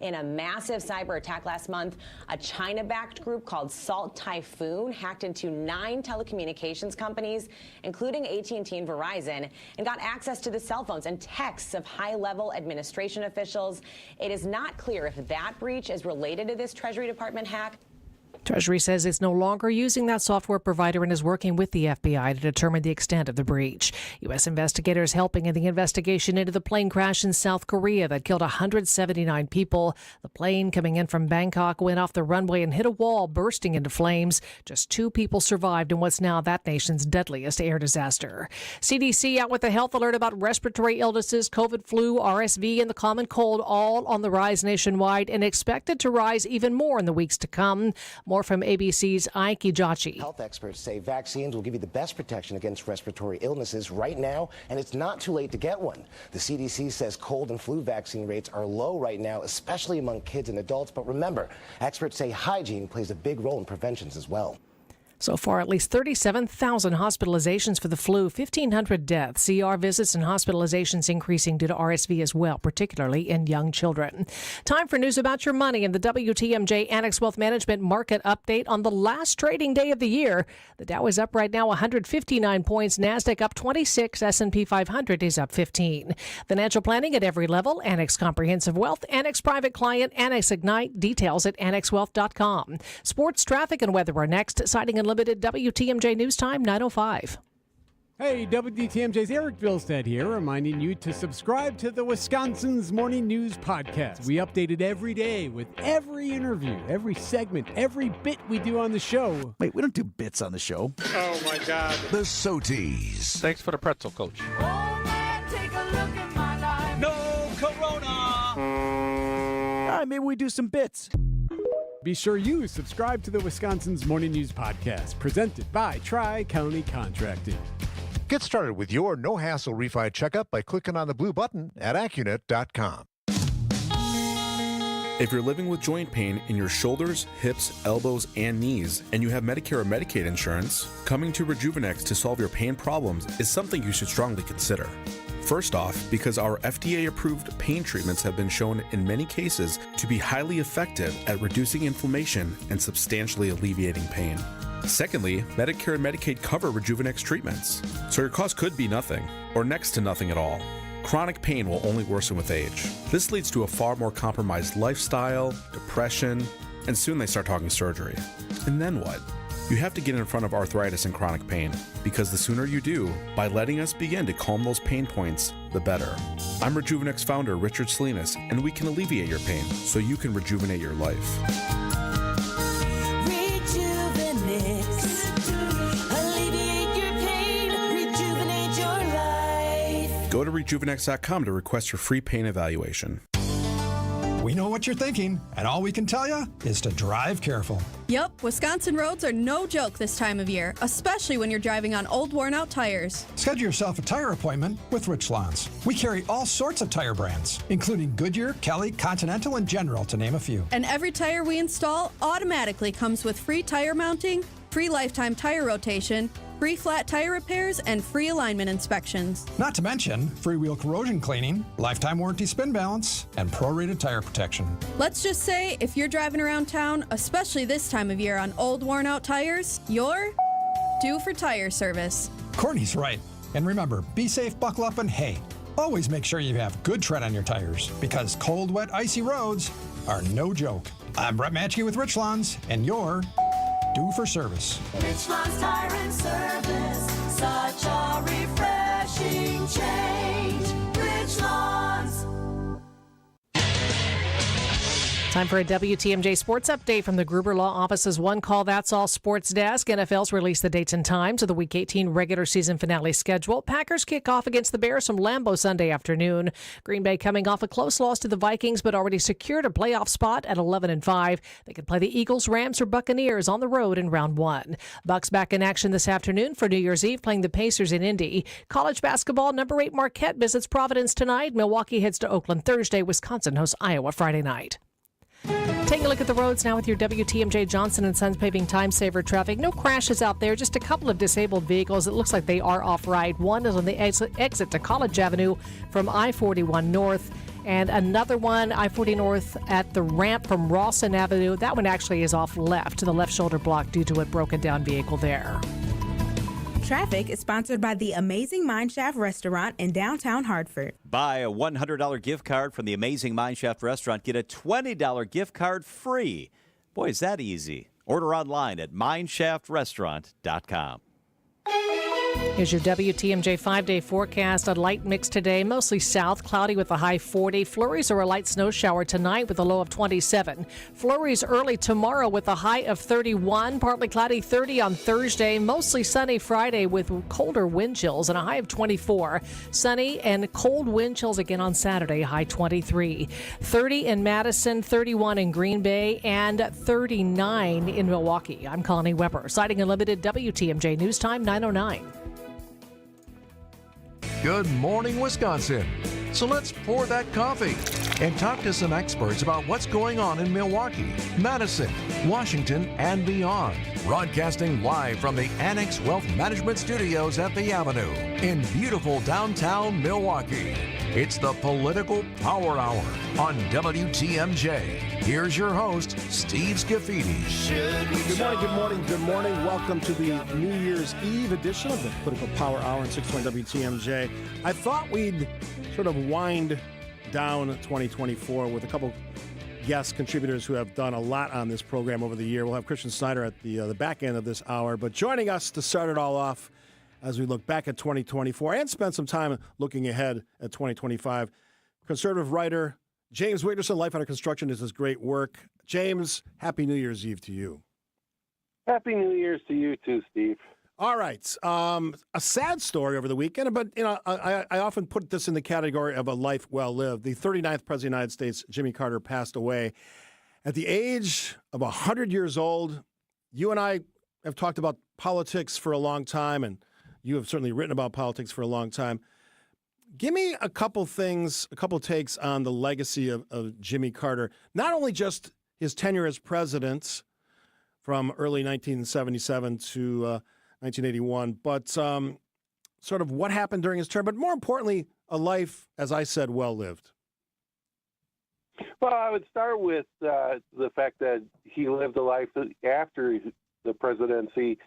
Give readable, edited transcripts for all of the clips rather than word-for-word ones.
In a massive cyber attack last month, a China-backed group called Salt Typhoon hacked into 9 telecommunications companies, including AT&T and Verizon, and got access to the cell phones and texts of high-level administration officials. It is not clear if that breach is related to this Treasury Department hack. Treasury says it's no longer using that software provider and is working with the FBI to determine the extent of the breach. U.S. investigators helping in the investigation into the plane crash in South Korea that killed 179 people. The plane coming in from Bangkok went off the runway and hit a wall, bursting into flames. Just 2 people survived in what's now that nation's deadliest air disaster. CDC out with a health alert about respiratory illnesses, COVID, flu, RSV, and the common cold, all on the rise nationwide and expected to rise even more in the weeks to come. More from ABC's Ike Ejachi. Health experts say vaccines will give you the best protection against respiratory illnesses right now, and it's not too late to get one. The CDC says cold and flu vaccine rates are low right now, especially among kids and adults. But remember, experts say hygiene plays a big role in preventions as well. So far, at least 37,000 hospitalizations for the flu, 1,500 deaths. CR visits and hospitalizations increasing due to RSV as well, particularly in young children. Time for news about your money and the WTMJ Annex Wealth Management market update on the last trading day of the year. The Dow is up right now 159 points, NASDAQ up 26, S&P 500 is up 15. Financial planning at every level, Annex Comprehensive Wealth, Annex Private Client, Annex Ignite, details at annexwealth.com. Sports, traffic, and weather are next. Citing Unlimited WTMJ News Time 9:05. Hey, WTMJ's Eric Vilstead here, reminding you to subscribe to the Wisconsin's Morning News Podcast. We update it every day with every interview, every segment, every bit we do on the show. Wait, we don't do bits on the show. Oh, my God. The Soties. Thanks for the pretzel, Coach. Oh, man, take a look at my life. No Corona! All right, maybe we do some bits. Be sure you subscribe to the Wisconsin's Morning News Podcast, presented by Tri-County Contracting. Get started with your no-hassle refi checkup by clicking on the blue button at Accunet.com. If you're living with joint pain in your shoulders, hips, elbows, and knees, and you have Medicare or Medicaid insurance, coming to Rejuvenex to solve your pain problems is something you should strongly consider. First off, because our FDA-approved pain treatments have been shown in many cases to be highly effective at reducing inflammation and substantially alleviating pain. Secondly, Medicare and Medicaid cover Rejuvenex treatments, so your cost could be nothing, or next to nothing at all. Chronic pain will only worsen with age. This leads to a far more compromised lifestyle, depression, and soon they start talking surgery. And then what? You have to get in front of arthritis and chronic pain, because the sooner you do, by letting us begin to calm those pain points, the better. I'm Rejuvenex founder Richard Salinas, and we can alleviate your pain so you can rejuvenate your life. Alleviate your pain, rejuvenate your life. Go to rejuvenex.com to request your free pain evaluation. We know what you're thinking, and all we can tell you is to drive careful. Yep, Wisconsin roads are no joke this time of year, especially when you're driving on old, worn-out tires. Schedule yourself a tire appointment with Rich Lawns. We carry all sorts of tire brands, including Goodyear, Kelly, Continental, and General, to name a few. And every tire we install automatically comes with free tire mounting, free lifetime tire rotation, free flat tire repairs, and free alignment inspections. Not to mention free wheel corrosion cleaning, lifetime warranty spin balance, and prorated tire protection. Let's just say if you're driving around town, especially this time of year on old, worn-out tires, you're due for tire service. Courtney's right. And remember, be safe, buckle up, and hey, always make sure you have good tread on your tires, because cold, wet, icy roads are no joke. I'm Brett Matchke with Rich Lawns, and you're due for service. Rich Lawns Tire and Service, such a refreshing change. Rich Lawns. Time for a WTMJ Sports Update from the Gruber Law Office's One Call That's All Sports Desk. NFL's released the dates and times of the Week 18 regular season finale schedule. Packers kick off against the Bears from Lambeau Sunday afternoon. Green Bay coming off a close loss to the Vikings, but already secured a playoff spot at 11-5. They could play the Eagles, Rams, or Buccaneers on the road in round one. Bucks back in action this afternoon for New Year's Eve, playing the Pacers in Indy. College basketball, number 8 Marquette visits Providence tonight. Milwaukee heads to Oakland Thursday. Wisconsin hosts Iowa Friday night. Taking a look at the roads now with your WTMJ Johnson & Sons Paving Time Saver traffic. No crashes out there, just a couple of disabled vehicles. It looks like they are off-right. One is on the exit to College Avenue from I-41 North. And another one, I-40 North at the ramp from Rawson Avenue. That one actually is off left to the left shoulder block due to a broken down vehicle there. Traffic is sponsored by the Amazing Mineshaft Restaurant in downtown Hartford. Buy a $100 gift card from the Amazing Mineshaft Restaurant. Get a $20 gift card free. Boy, is that easy. Order online at mineshaftrestaurant.com. Here's your WTMJ 5-day forecast. A light mix today, mostly south, cloudy with a high 40. Flurries or a light snow shower tonight with a low of 27. Flurries early tomorrow with a high of 31. Partly cloudy 30 on Thursday. Mostly sunny Friday with colder wind chills and a high of 24. Sunny and cold wind chills again on Saturday, high 23. 30 in Madison, 31 in Green Bay, and 39 in Milwaukee. I'm Connie Weber. Citing Unlimited, WTMJ News Time 9:09. Good morning, Wisconsin. So let's pour that coffee and talk to some experts about what's going on in Milwaukee, Madison, Washington, and beyond. Broadcasting live from the Annex Wealth Management Studios at the Avenue in beautiful downtown Milwaukee. It's the Political Power Hour on WTMJ. Here's your host, Steve Scaffidi. Good morning, good morning, good morning. Welcome to the New Year's Eve edition of the Political Power Hour on 620 WTMJ. I thought we'd sort of wind down 2024 with a couple guest contributors who have done a lot on this program over the year. We'll have Christian Snyder at the back end of this hour. But joining us to start it all off as we look back at 2024 and spend some time looking ahead at 2025, conservative writer James Wigderson, Life Under Construction, is his great work. James, Happy New Year's Eve to you. Happy New Year's to you too, Steve. All right. A sad story over the weekend, but I often put this in the category of a life well lived. The 39th President of the United States, Jimmy Carter, passed away at the age of 100 years old. You and I have talked about politics for a long time, and you have certainly written about politics for a long time. Give me a couple things, a couple takes on the legacy of Jimmy Carter, not only just his tenure as president from early 1977 to 1981, but sort of what happened during his term, but more importantly, a life, as I said, well-lived. Well, I would start with the fact that he lived a life after the presidency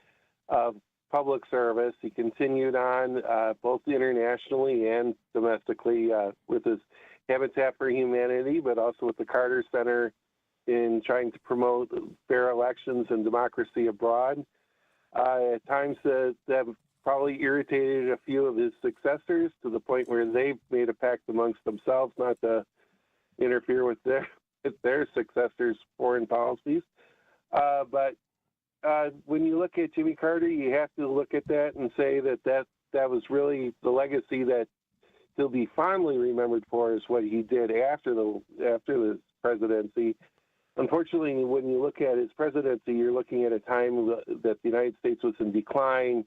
of public service. He continued on both internationally and domestically with his Habitat for Humanity, but also with the Carter Center in trying to promote fair elections and democracy abroad. At times that probably irritated a few of his successors to the point where they made a pact amongst themselves not to interfere with their successors' foreign policies. But when you look at Jimmy Carter, you have to look at that and say that was really the legacy that he'll be fondly remembered for, is what he did after the presidency. Unfortunately, when you look at his presidency, you're looking at a time that the United States was in decline.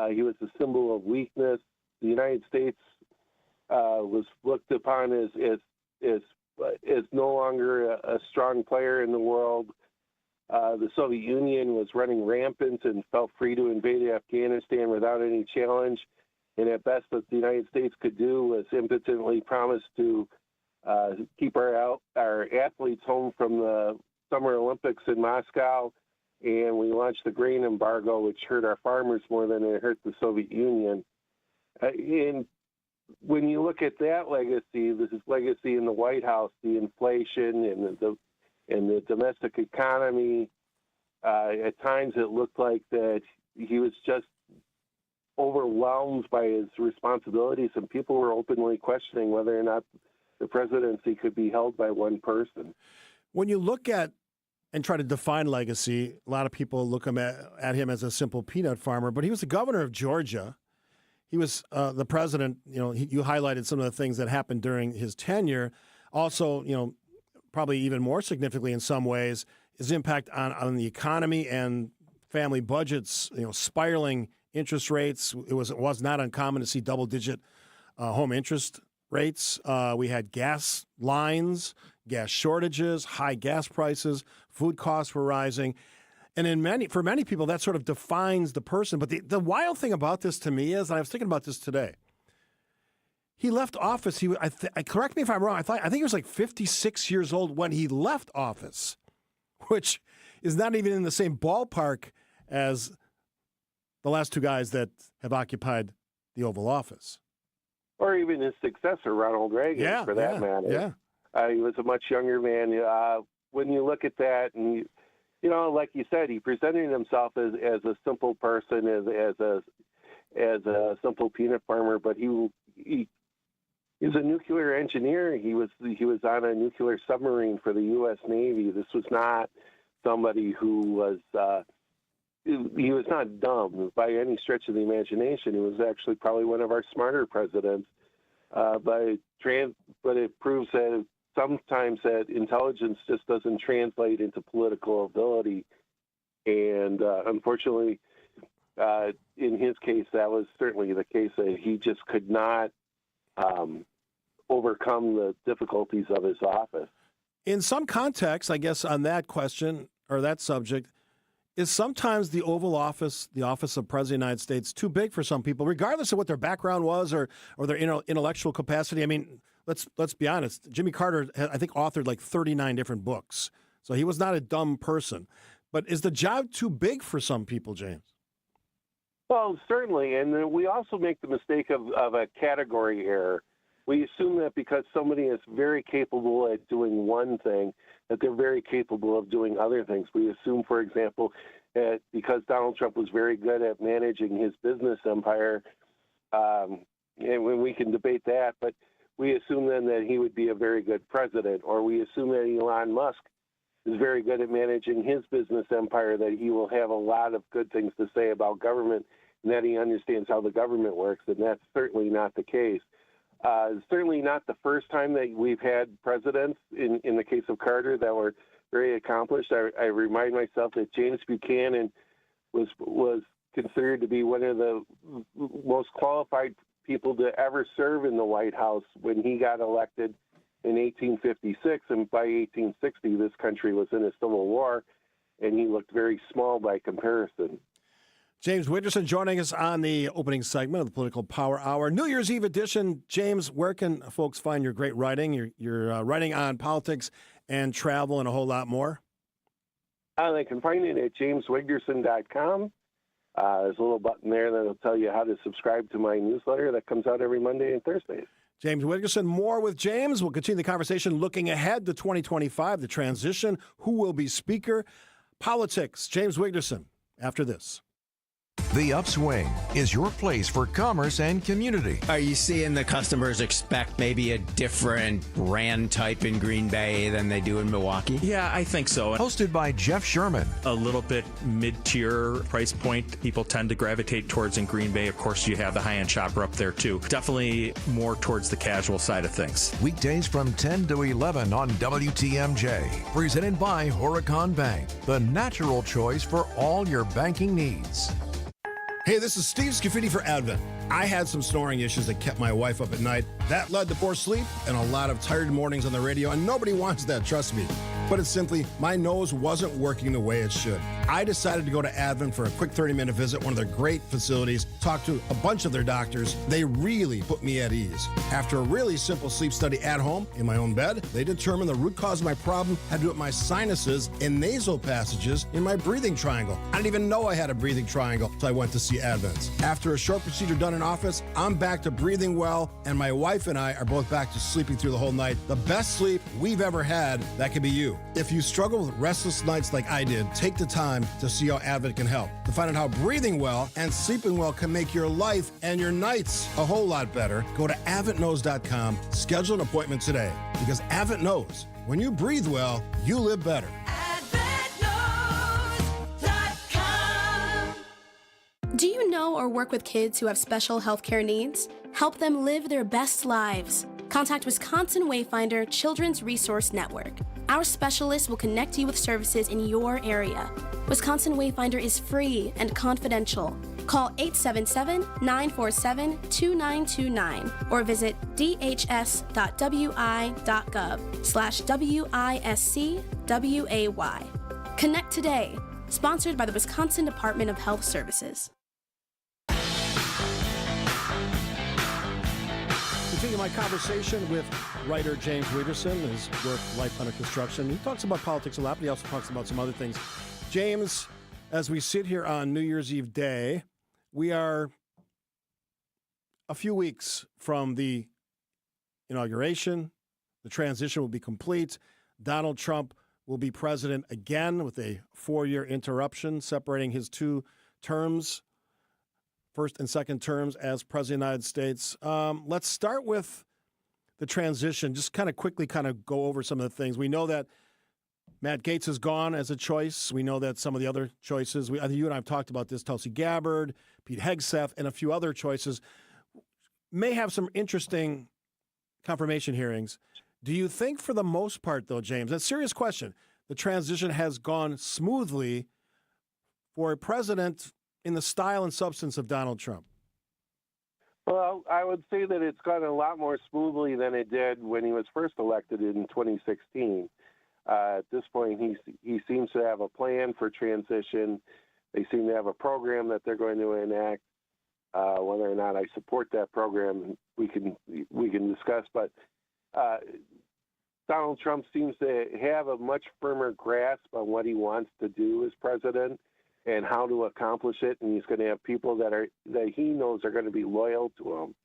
He was a symbol of weakness. The United States was looked upon as no longer a strong player in the world. The Soviet Union was running rampant and felt free to invade Afghanistan without any challenge. And at best, what the United States could do was impotently promise to keep our athletes home from the Summer Olympics in Moscow. And we launched the grain embargo, which hurt our farmers more than it hurt the Soviet Union. And when you look at that legacy, this is legacy in the White House, the inflation and the domestic economy. At times it looked like that he was just overwhelmed by his responsibilities, and people were openly questioning whether or not the presidency could be held by one person. When you look at and try to define legacy, a lot of people look at him as a simple peanut farmer, but he was the governor of Georgia. He was the president. You highlighted some of the things that happened during his tenure. Also, probably even more significantly in some ways, his impact on the economy and family budgets, spiraling interest rates. It was not uncommon to see double-digit home interest rates. We had gas lines, gas shortages, high gas prices, food costs were rising. And for many people, that sort of defines the person. But the wild thing about this to me is, and I was thinking about this today, he left office. Correct me if I'm wrong. I think he was like 56 years old when he left office, which is not even in the same ballpark as the last two guys that have occupied the Oval Office. Or even his successor, Ronald Reagan, for that matter. Yeah. He was a much younger man. When you look at that, and you know, like you said, he presented himself as a simple person, as a simple peanut farmer. But he was a nuclear engineer. He was on a nuclear submarine for the U.S. Navy. This was not somebody who was. He was not dumb by any stretch of the imagination. He was actually probably one of our smarter presidents. But it proves that sometimes that intelligence just doesn't translate into political ability. And unfortunately, in his case, that was certainly the case, that he just could not overcome the difficulties of his office. In some contexts, I guess, on that question or that subject, is sometimes the Oval Office, the office of President of the United States, too big for some people, regardless of what their background was or their intellectual capacity? I mean, let's be honest. Jimmy Carter, I think, authored like 39 different books. So he was not a dumb person. But is the job too big for some people, James? Well, certainly. And we also make the mistake of a category error. We assume that because somebody is very capable at doing one thing, that they're very capable of doing other things. We assume, for example, that because Donald Trump was very good at managing his business empire, and we can debate that, but we assume then that he would be a very good president, or we assume that Elon Musk is very good at managing his business empire, that he will have a lot of good things to say about government, and that he understands how the government works, and that's certainly not the case. Certainly not the first time that we've had presidents, in the case of Carter, that were very accomplished. I remind myself that James Buchanan was considered to be one of the most qualified people to ever serve in the White House when he got elected in 1856. And by 1860, this country was in a civil war, and he looked very small by comparison. James Wigderson joining us on the opening segment of the Political Power Hour. New Year's Eve edition. James, where can folks find your great writing? You're writing on politics and travel and a whole lot more. They can find it at jameswigderson.com. There's a little button there that'll tell you how to subscribe to my newsletter that comes out every Monday and Thursday. James Wigderson, more with James. We'll continue the conversation looking ahead to 2025, the transition, who will be speaker, politics. James Wigderson, after this. The Upswing is your place for commerce and community. Are you seeing the customers expect maybe a different brand type in Green Bay than they do in Milwaukee? Yeah, I think so. Hosted by Jeff Sherman. A little bit mid-tier price point people tend to gravitate towards in Green Bay. Of course, you have the high-end shopper up there, too. Definitely more towards the casual side of things. Weekdays from 10 to 11 on WTMJ. Presented by Horicon Bank, the natural choice for all your banking needs. Hey, this is Steve Scaffidi for Advent. I had some snoring issues that kept my wife up at night. That led to poor sleep and a lot of tired mornings on the radio, and nobody wants that, trust me. But it's simply, my nose wasn't working the way it should. I decided to go to Advent for a quick 30-minute visit, one of their great facilities, talk to a bunch of their doctors. They really put me at ease. After a really simple sleep study at home, in my own bed, they determined the root cause of my problem had to do with my sinuses and nasal passages in my breathing triangle. I didn't even know I had a breathing triangle until I went to see Advent. After a short procedure done in office, I'm back to breathing well, and my wife and I are both back to sleeping through the whole night. The best sleep we've ever had, that could be you. If you struggle with restless nights like I did, take the time to see how Advent can help. To find out how breathing well and sleeping well can make your life and your nights a whole lot better, go to AdventKnows.com, schedule an appointment today. Because Advent knows, when you breathe well, you live better. Do you know or work with kids who have special healthcare needs? Help them live their best lives. Contact Wisconsin Wayfinder Children's Resource Network. Our specialists will connect you with services in your area. Wisconsin Wayfinder is free and confidential. Call 877-947-2929 or visit dhs.wi.gov/WISCWAY. Connect today. Sponsored by the Wisconsin Department of Health Services. Continue my conversation with writer James Reederson, his work, Life Under Construction. He talks about politics a lot, but he also talks about some other things. James, as we sit here on New Year's Eve day, we are a few weeks from the inauguration. The transition will be complete. Donald Trump will be president again with a 4-year interruption separating his 2 terms, first and second terms as president of the United States. Let's start with the transition. Just kind of quickly go over some of the things. We know that Matt Gaetz is gone as a choice. We know that some of the other choices, I think you and I have talked about this, Tulsi Gabbard, Pete Hegseth, and a few other choices may have some interesting confirmation hearings. Do you think for the most part, though, James, that's a serious question, the transition has gone smoothly for a president in the style and substance of Donald Trump? Well, I would say that it's gone a lot more smoothly than it did when he was first elected in 2016. At this point, he seems to have a plan for transition. They seem to have a program that they're going to enact. Whether or not I support that program, we can discuss. But Donald Trump seems to have a much firmer grasp on what he wants to do as president and how to accomplish it. And he's going to have people that he knows are going to be loyal to him.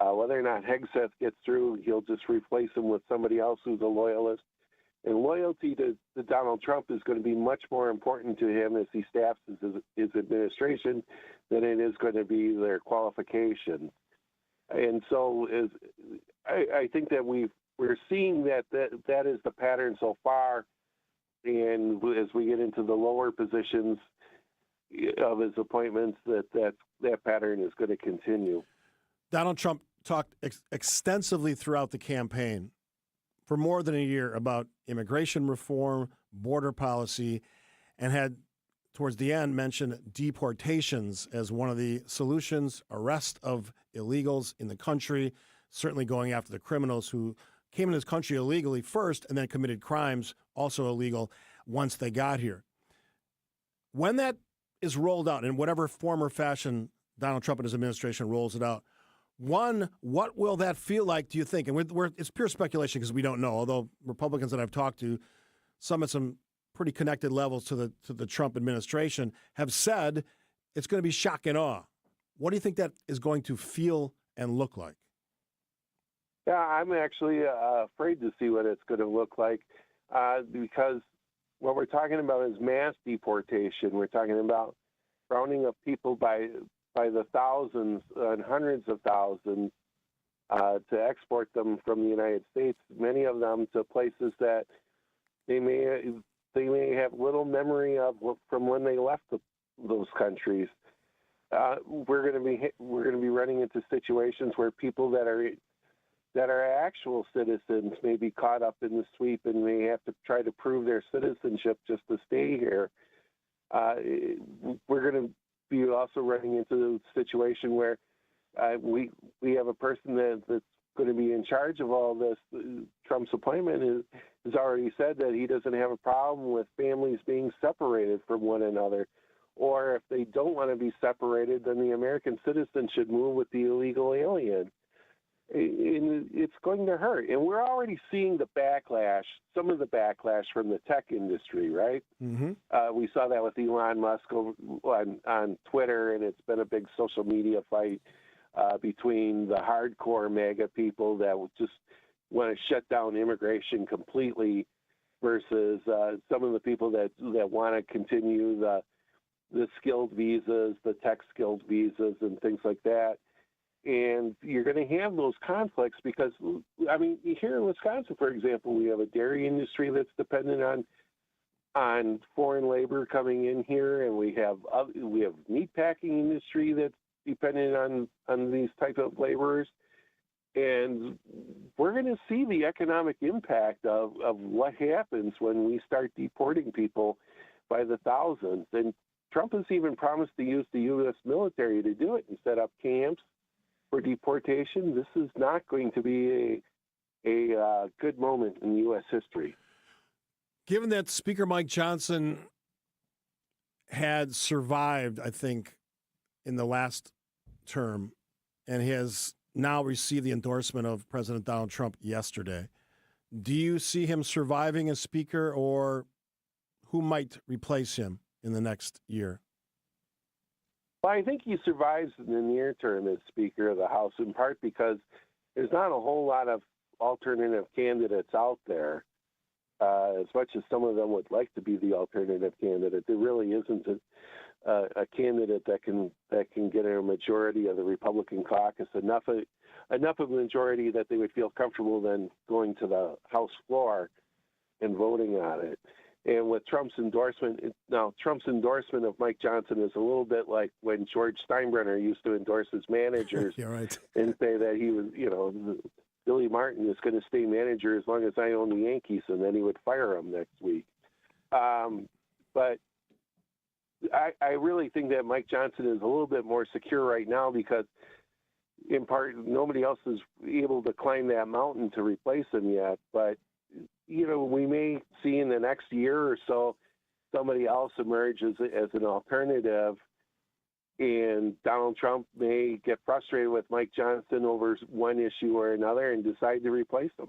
Whether or not Hegseth gets through, he'll just replace him with somebody else who's a loyalist. And loyalty to Donald Trump is going to be much more important to him as he staffs his administration than it is going to be their qualifications. And so I think that we're seeing that is the pattern so far. And as we get into the lower positions of his appointments, that pattern is going to continue. Donald Trump talked extensively throughout the campaign for more than a year about immigration reform, border policy, and had, towards the end, mentioned deportations as one of the solutions, arrest of illegals in the country, certainly going after the criminals who came into this country illegally first and then committed crimes, also illegal, once they got here. When that is rolled out, in whatever form or fashion Donald Trump and his administration rolls it out, one, what will that feel like, do you think? And it's pure speculation because we don't know, although Republicans that I've talked to, some at some pretty connected levels to the Trump administration, have said it's going to be shock and awe. What do you think that is going to feel and look like? Yeah, I'm actually afraid to see what it's going to look like because what we're talking about is mass deportation. We're talking about rounding up people by the thousands and hundreds of thousands to export them from the United States, many of them to places that they may have little memory of from when they left those countries. We're going to be running into situations where people that are actual citizens may be caught up in the sweep and may have to try to prove their citizenship just to stay here. We're going to be also running into the situation where we have a person that's going to be in charge of all this. Trump's appointment has already said that he doesn't have a problem with families being separated from one another. Or if they don't want to be separated, then the American citizen should move with the illegal alien. And it's going to hurt. And we're already seeing the backlash, some of the backlash from the tech industry, right? Mm-hmm. We saw that with Elon Musk on Twitter, and it's been a big social media fight between the hardcore MAGA people that just want to shut down immigration completely versus some of the people that want to continue the skilled visas, the tech skilled visas, and things like that. And you're going to have those conflicts because, I mean, here in Wisconsin, for example, we have a dairy industry that's dependent on foreign labor coming in here, and we have meatpacking industry that's dependent on these type of laborers. And we're going to see the economic impact of what happens when we start deporting people by the thousands. And Trump has even promised to use the U.S. military to do it and set up camps for deportation. This is not going to be a good moment in U.S. history. Given that Speaker Mike Johnson had survived, I think, in the last term, and he has now received the endorsement of President Donald Trump yesterday. Do you see him surviving as Speaker, or who might replace him in the next year? Well, I think he survives in the near term as Speaker of the House, in part because there's not a whole lot of alternative candidates out there. As much as some of them would like to be the alternative candidate, there really isn't a candidate that can get a majority of the Republican caucus, enough of a majority that they would feel comfortable then going to the House floor and voting on it. And with Trump's endorsement of Mike Johnson is a little bit like when George Steinbrenner used to endorse his managers right. and say that he was, Billy Martin is going to stay manager as long as I own the Yankees, and then he would fire him next week. But I really think that Mike Johnson is a little bit more secure right now because, in part, nobody else is able to climb that mountain to replace him yet. But, we may see in the next year or so somebody else emerge as an alternative, and Donald Trump may get frustrated with Mike Johnson over one issue or another and decide to replace him.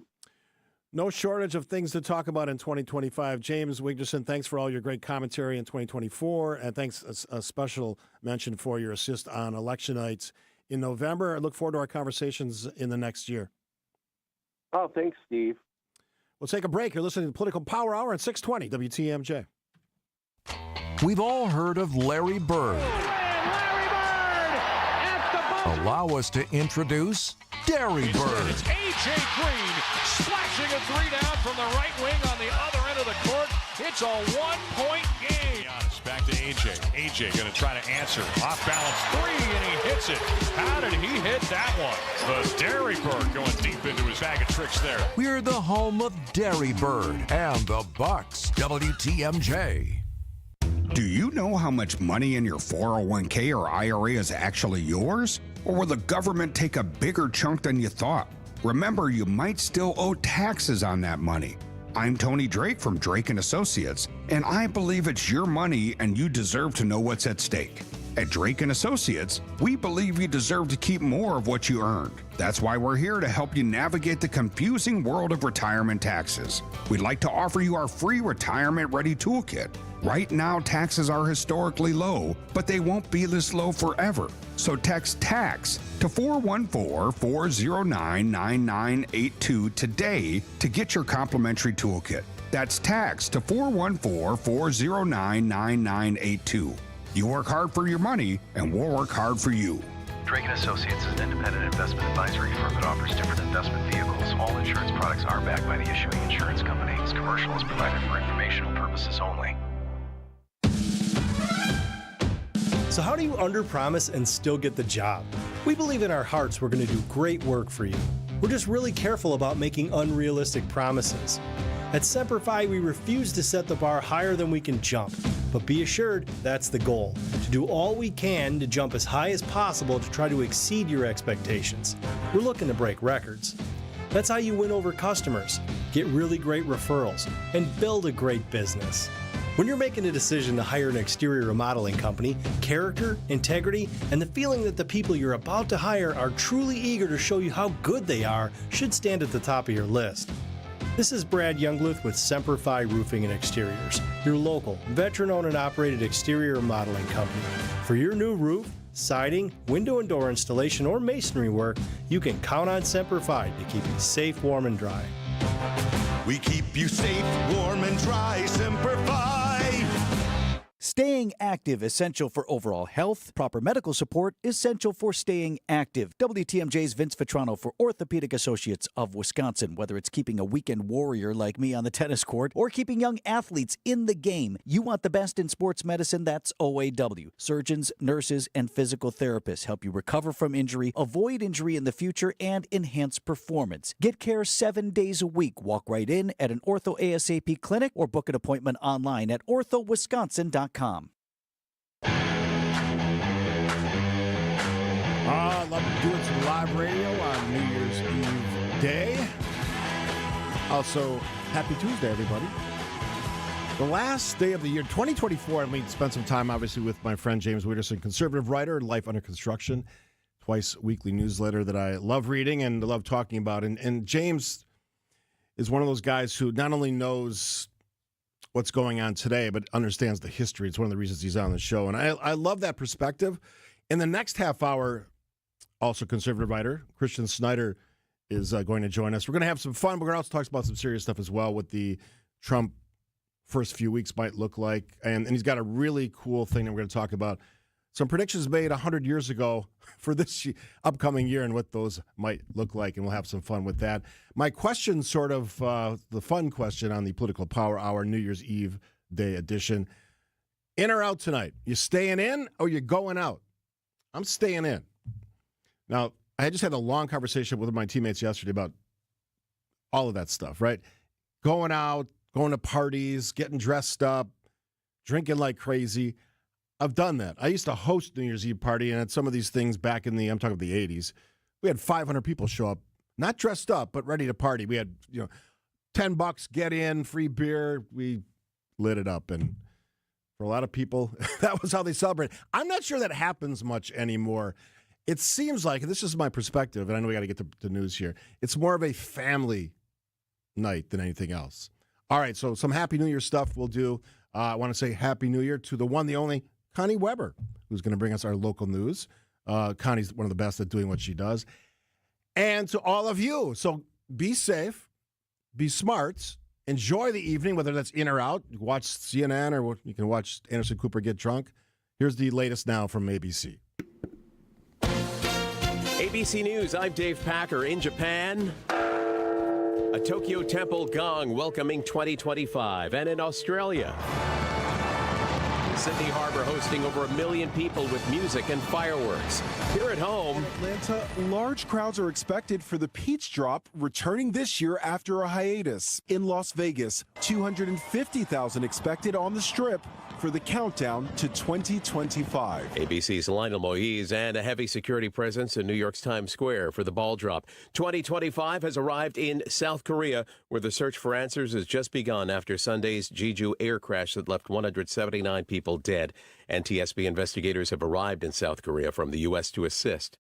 No shortage of things to talk about in 2025. James Wigderson, thanks for all your great commentary in 2024, and thanks a special mention for your assist on election nights in November. I look forward to our conversations in the next year. Oh, thanks, Steve. We'll take a break. You're listening to Political Power Hour at 620 WTMJ. We've all heard of Larry Bird. Allow us to introduce Derry Bird. It's A.J. Green splashing a three down from the right wing on the other end of the court. It's a one-point game. Giannis back to A.J. A.J. going to try to answer. Off-balance three, and he hits it. How did he hit that one? The Derry Bird going deep into his bag of tricks there. We're the home of Derry Bird and the Bucks. WTMJ. Do you know how much money in your 401k or IRA is actually yours? Or will the government take a bigger chunk than you thought? Remember, you might still owe taxes on that money. I'm Tony Drake from Drake & Associates, and I believe it's your money and you deserve to know what's at stake. At Drake & Associates, we believe you deserve to keep more of what you earned. That's why we're here to help you navigate the confusing world of retirement taxes. We'd like to offer you our free Retirement Ready Toolkit. Right now, taxes are historically low, but they won't be this low forever. So text TAX to 414-409-9982 today to get your complimentary toolkit. That's TAX to 414-409-9982. You work hard for your money, and we'll work hard for you. Drake & Associates is an independent investment advisory firm that offers different investment vehicles. All insurance products are backed by the issuing insurance company. This commercial is provided for informational purposes only. So how do you underpromise and still get the job? We believe in our hearts we're going to do great work for you. We're just really careful about making unrealistic promises. At Semper Fi, we refuse to set the bar higher than we can jump. But be assured, that's the goal, to do all we can to jump as high as possible to try to exceed your expectations. We're looking to break records. That's how you win over customers, get really great referrals, and build a great business. When you're making a decision to hire an exterior remodeling company, character, integrity, and the feeling that the people you're about to hire are truly eager to show you how good they are should stand at the top of your list. This is Brad Youngluth with Semper Fi Roofing and Exteriors, your local, veteran-owned and operated exterior remodeling company. For your new roof, siding, window and door installation, or masonry work, you can count on Semper Fi to keep you safe, warm, and dry. We keep you safe, warm, and dry, Semper Fi. Staying active, essential for overall health. Proper medical support, essential for staying active. WTMJ's Vince Vitrano for Orthopedic Associates of Wisconsin. Whether it's keeping a weekend warrior like me on the tennis court or keeping young athletes in the game, you want the best in sports medicine, that's OAW. Surgeons, nurses, and physical therapists help you recover from injury, avoid injury in the future, and enhance performance. Get care 7 days a week. Walk right in at an Ortho ASAP clinic or book an appointment online at orthowisconsin.com. Love doing some live radio on New Year's Eve day. Also, happy Tuesday, everybody. The last day of the year, 2024, I spent some time, obviously, with my friend James Wigderson, conservative writer, Life Under Construction. twice weekly newsletter that I love reading and love talking about. And James is one of those guys who not only knows what's going on today, but understands the history. It's one of the reasons he's on the show. And I love that perspective. In the next half hour, also conservative writer, Christian Snyder is going to join us. We're going to have some fun. We're going to also talk about some serious stuff as well, what the Trump first few weeks might look like. And he's got a really cool thing that we're going to talk about. Some predictions made 100 years ago for this upcoming year and what those might look like, and we'll have some fun with that. My question, sort of the fun question on the Political Power Hour New Year's Eve Day edition. In or out tonight? You staying in or you going out? I'm staying in. Now, I just had a long conversation with my teammates yesterday about all of that stuff, right? Going out, going to parties, getting dressed up, drinking like crazy. I've done that. I used to host New Year's Eve party, and at some of these things back in I'm talking about the 80s, we had 500 people show up, not dressed up, but ready to party. We had, $10, get in, free beer. We lit it up, and for a lot of people, that was how they celebrated. I'm not sure that happens much anymore. It seems like, and this is my perspective, and I know we got to get to the news here, it's more of a family night than anything else. All right, so some Happy New Year stuff we'll do. I want to say Happy New Year to the one, the only, Connie Weber, who's going to bring us our local news. Connie's one of the best at doing what she does. And to all of you. So be safe, be smart, enjoy the evening, whether that's in or out. You can watch CNN or you can watch Anderson Cooper get drunk. Here's the latest now from ABC. ABC News, I'm Dave Packer. In Japan, a Tokyo Temple gong welcoming 2025. And in Australia, Sydney Harbor hosting over 1 million people with music and fireworks. Here at home, Atlanta, large crowds are expected for the Peach Drop, returning this year after a hiatus. In Las Vegas, 250,000 expected on the Strip for the countdown to 2025. ABC's Lionel Moise and a heavy security presence in New York's Times Square for the ball drop. 2025 has arrived in South Korea, where the search for answers has just begun after Sunday's Jeju air crash that left 179 people dead. NTSB investigators have arrived in South Korea from the U.S. to assist.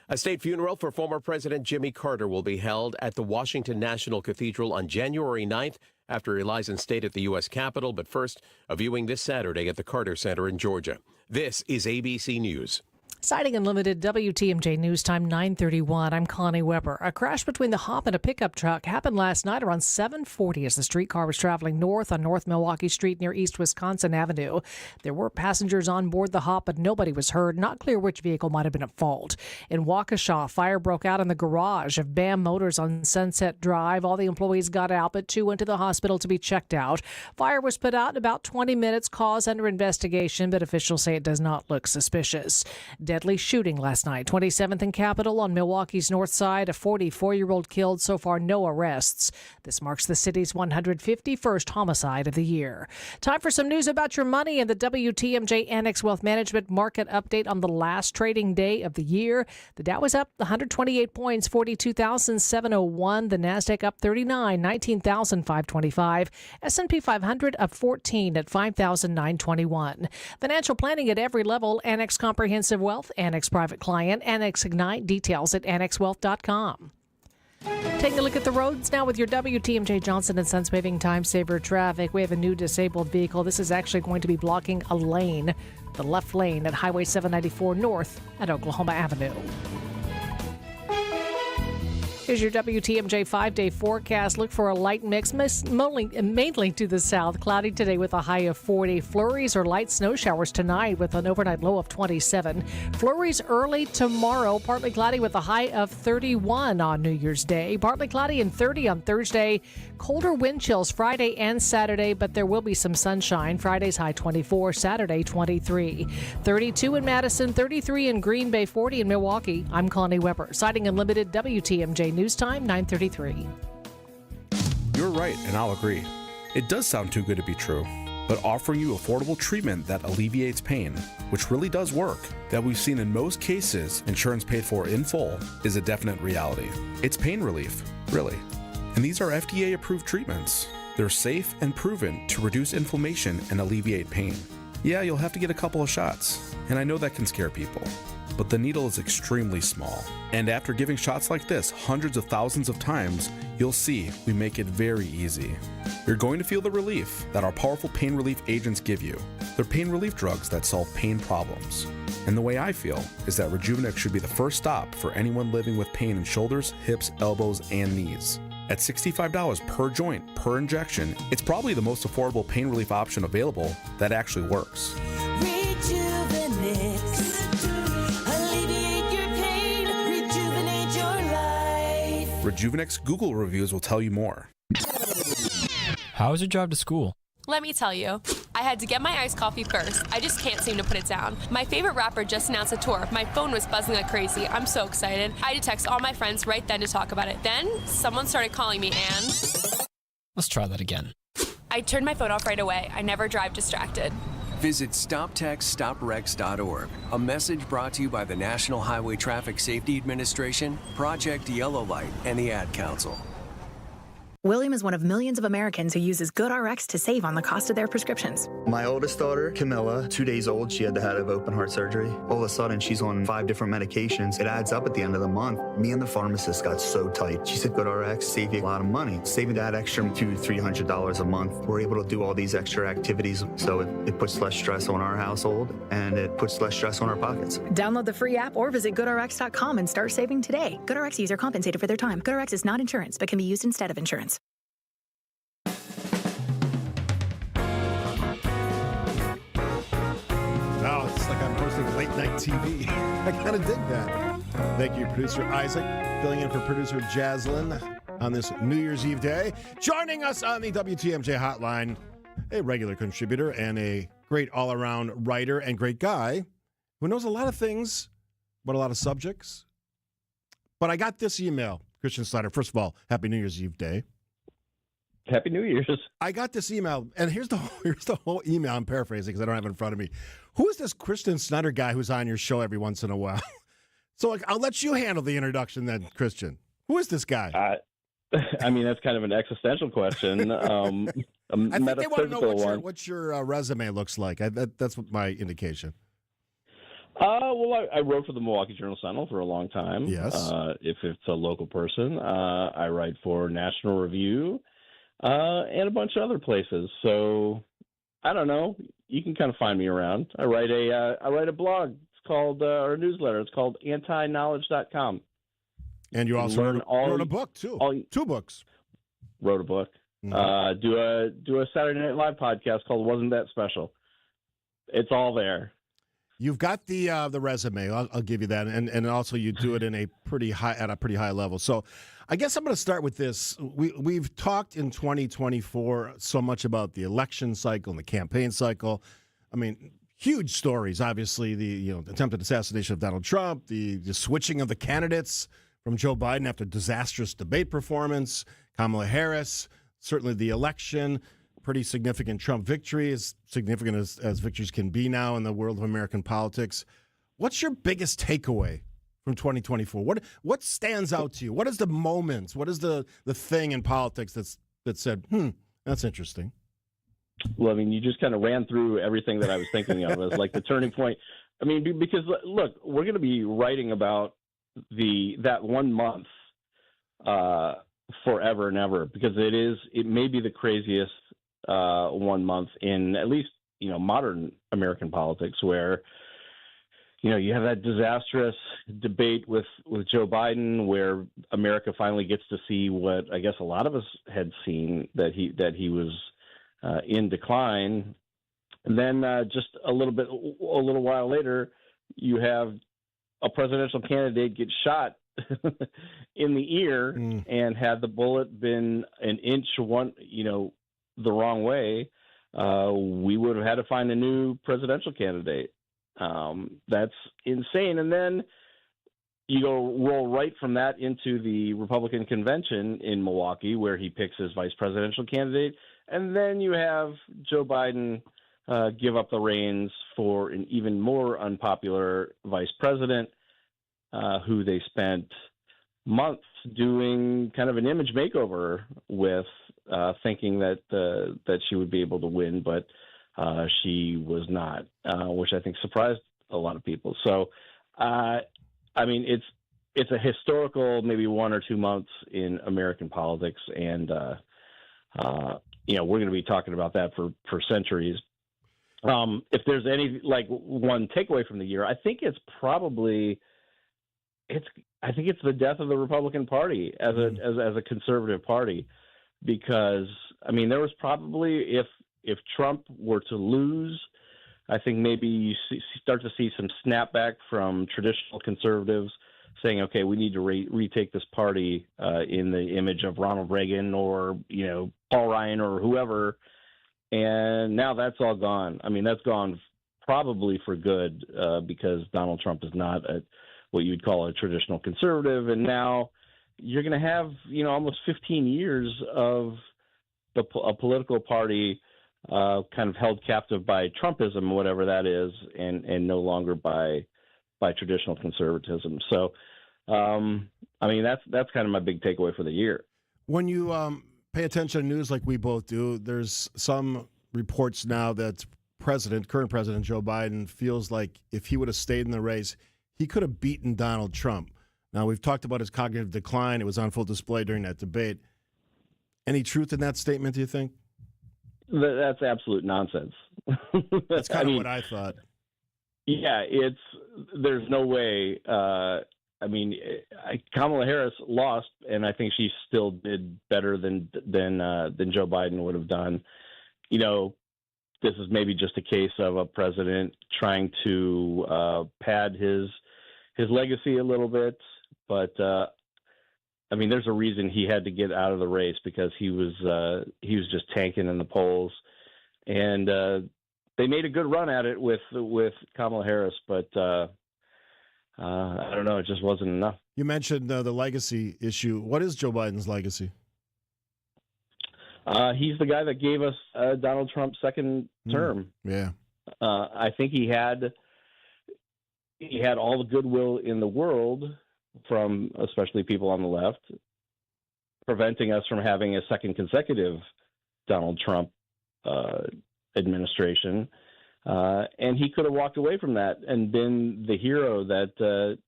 A state funeral for former President Jimmy Carter will be held at the Washington National Cathedral on January 9th after he lies in state at the U.S. Capitol. But first, a viewing this Saturday at the Carter Center in Georgia. This is ABC News. Citing Unlimited WTMJ News Time 9:31. I'm Connie Weber. A crash between the Hop and a pickup truck happened last night around 7:40 as the streetcar was traveling north on North Milwaukee Street near East Wisconsin Avenue. There were passengers on board the Hop, but nobody was hurt. Not clear which vehicle might have been at fault. In Waukesha, fire broke out in the garage of BAM Motors on Sunset Drive. All the employees got out, but 2 went to the hospital to be checked out. Fire was put out in about 20 minutes. Cause under investigation, but officials say it does not look suspicious. Deadly shooting last night, 27th and Capitol on Milwaukee's north side. A 44-year-old killed. So far, no arrests. This marks the city's 151st homicide of the year. Time for some news about your money and the WTMJ Annex Wealth Management market update on the last trading day of the year. The Dow was up 128 points, 42,701. The Nasdaq up 39, 19,525. S&P 500 up 14 at 5,921. Financial planning at every level. Annex Comprehensive Wealth, Annex Private Client, Annex Ignite. Details at annexwealth.com. Taking a look at the roads now with your WTMJ Johnson & Sons Paving Time Saver traffic. We have a new disabled vehicle. This is actually going to be blocking a lane, the left lane at Highway 794 north at Oklahoma Avenue. Here's your WTMJ 5-day forecast. Look for a light mix, mainly to the south. Cloudy today with a high of 40. Flurries or light snow showers tonight with an overnight low of 27. Flurries early tomorrow. Partly cloudy with a high of 31 on New Year's Day. Partly cloudy and 30 on Thursday. Colder wind chills Friday and Saturday, but there will be some sunshine. Friday's high 24, Saturday 23. 32 in Madison, 33 in Green Bay, 40 in Milwaukee. I'm Connie Weber. Citing Unlimited WTMJ News Time 9:33. You're right, and I'll agree. It does sound too good to be true, but offering you affordable treatment that alleviates pain, which really does work, that we've seen in most cases insurance paid for in full, is a definite reality. It's pain relief, really. And these are FDA-approved treatments. They're safe and proven to reduce inflammation and alleviate pain. Yeah, you'll have to get a couple of shots, and I know that can scare people. But the needle is extremely small. And after giving shots like this hundreds of thousands of times, you'll see we make it very easy. You're going to feel the relief that our powerful pain relief agents give you. They're pain relief drugs that solve pain problems. And the way I feel is that Rejuvenex should be the first stop for anyone living with pain in shoulders, hips, elbows, and knees. At $65 per joint, per injection, it's probably the most affordable pain relief option available that actually works. Rejuvenex Google reviews will tell you more. How was your drive to school? Let me tell you, I had to get my iced coffee first. I just can't seem to put it down. My favorite rapper just announced a tour. My phone was buzzing like crazy. I'm so excited. I had to text all my friends right then to talk about it. Then, someone started calling me and... Let's try that again. I turned my phone off right away. I never drive distracted. Visit StopTextStopWrecks.org. A message brought to you by the National Highway Traffic Safety Administration, Project Yellow Light, and the Ad Council. William is one of millions of Americans who uses GoodRx to save on the cost of their prescriptions. My oldest daughter, Camilla, 2 days old, she had to have open heart surgery. All of a sudden, she's on 5 different medications. It adds up at the end of the month. Me and the pharmacist got so tight. She said, GoodRx save you a lot of money. Saving that extra $200-300 a month. We're able to do all these extra activities, so it puts less stress on our household, and it puts less stress on our pockets. Download the free app or visit GoodRx.com and start saving today. GoodRx user compensated for their time. GoodRx is not insurance, but can be used instead of insurance. Wow, it's like I'm hosting late night TV. I kind of dig that. Thank you, producer Isaac, filling in for producer Jaslyn on this New Year's Eve day. Joining us on the WTMJ hotline, a regular contributor and a great all-around writer and great guy who knows a lot of things about a lot of subjects. But I got this email, Christian Slider. First of all, Happy New Year's Eve day. Happy New Year's. I got this email, and here's the whole email. I'm paraphrasing because I don't have it in front of me. Who is this Christian Snyder guy who's on your show every once in a while? So I'll let you handle the introduction then, Christian. Who is this guy? I mean, that's kind of an existential question. I think they want to know what your resume looks like. That's what my indication. Well, I wrote for the Milwaukee Journal-Sentinel for a long time. Yes. If it's a local person. I write for National Review and a bunch of other places. So I don't know. You can kind of find me around. I write a blog. It's called or a newsletter. It's called antiknowledge.com. And you also wrote a book too. 2 books. Wrote a book. Mm-hmm. Do a Saturday Night Live podcast called "Wasn't That Special." It's all there. You've got the resume. I'll give you that, and also you do it at a pretty high level. So, I guess I'm going to start with this. We've talked in 2024 so much about the election cycle and the campaign cycle. I mean, huge stories. Obviously, the attempted assassination of Donald Trump, the switching of the candidates from Joe Biden after disastrous debate performance, Kamala Harris, certainly the election. Pretty significant Trump victory, as significant as victories can be now in the world of American politics. What's your biggest takeaway from 2024? What stands out to you? What is the moment? What is the thing in politics that said, that's interesting? Well, I mean, you just kind of ran through everything that I was thinking of as like the turning point. I mean, because look, we're going to be writing about that 1 month forever and ever, because it may be the craziest 1 month in at least modern American politics, where you have that disastrous debate with Joe Biden, where America finally gets to see what I guess a lot of us had seen, that he was in decline, and then just a little while later, you have a presidential candidate get shot in the ear, and had the bullet been an inch the wrong way, we would have had to find a new presidential candidate. That's insane. And then you roll right from that into the Republican convention in Milwaukee, where he picks his vice presidential candidate. And then you have Joe Biden give up the reins for an even more unpopular vice president, who they spent months doing kind of an image makeover with, thinking that she would be able to win. But she was not, which I think surprised a lot of people. So, I mean, it's a historical maybe 1 or 2 months in American politics, and we're going to be talking about that for centuries. If there's any one takeaway from the year, I think it's probably the death of the Republican Party as a conservative party, because I mean there was probably if Trump were to lose, I think maybe you start to see some snapback from traditional conservatives saying, okay, we need to retake this party in the image of Ronald Reagan or Paul Ryan or whoever. And now that's all gone. I mean, that's gone probably for good because Donald Trump is not what you'd call a traditional conservative. And now you're going to have, almost 15 years of a political party kind of held captive by Trumpism, whatever that is, and no longer by traditional conservatism. So, I mean, that's kind of my big takeaway for the year. When you pay attention to news like we both do, there's some reports now that current President Joe Biden feels like if he would have stayed in the race, he could have beaten Donald Trump. Now, we've talked about his cognitive decline. It was on full display during that debate. Any truth in that statement, do you think? That's absolute nonsense. That's kind of what I thought. Yeah, there's no way. I mean, Kamala Harris lost, and I think she still did better than Joe Biden would have done. This is maybe just a case of a president trying to pad his legacy a little bit, but I mean, there's a reason he had to get out of the race because he was just tanking in the polls, and they made a good run at it with Kamala Harris, but I don't know, it just wasn't enough. You mentioned the legacy issue. What is Joe Biden's legacy? He's the guy that gave us Donald Trump's second term. Yeah, I think he had all the goodwill in the world from especially people on the left, preventing us from having a second consecutive Donald Trump administration. And he could have walked away from that and been the hero that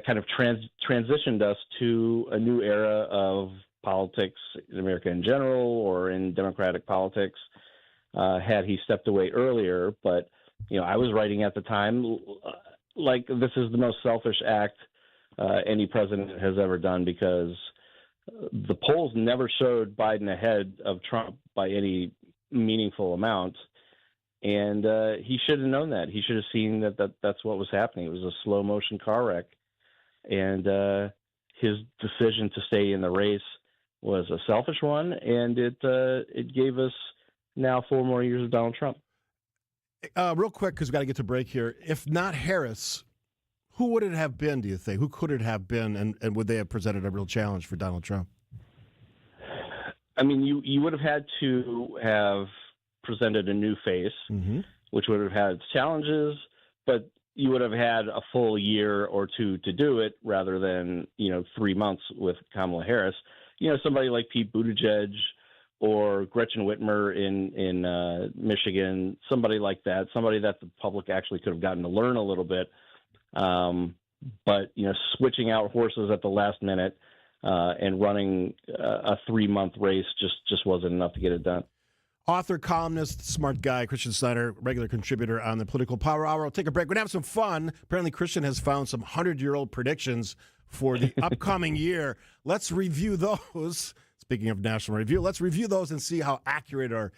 kind of transitioned us to a new era of politics in America in general or in democratic politics. Had he stepped away earlier, but I was writing at the time this is the most selfish act any president has ever done, because the polls never showed Biden ahead of Trump by any meaningful amount. And he should have known that. He should have seen that's what was happening. It was a slow motion car wreck. And his decision to stay in the race was a selfish one, and it gave us now 4 more years of Donald Trump. Real quick, because we've got to get to break here. If not Harris, who would it have been, do you think? Who could it have been, and would they have presented a real challenge for Donald Trump? I mean, you would have had to have presented a new face, which would have had its challenges, but you would have had a full year or two to do it rather than, 3 months with Kamala Harris. Somebody like Pete Buttigieg or Gretchen Whitmer in Michigan, somebody like that, somebody that the public actually could have gotten to learn a little bit. But, switching out horses at the last minute and running a 3-month race just wasn't enough to get it done. Author, columnist, smart guy, Christian Snyder, regular contributor on the Political Power Hour. We'll take a break. We're going to have some fun. Apparently, Christian has found some 100-year-old predictions for the upcoming year. Let's review those. Speaking of National Review, let's review those and see how accurate or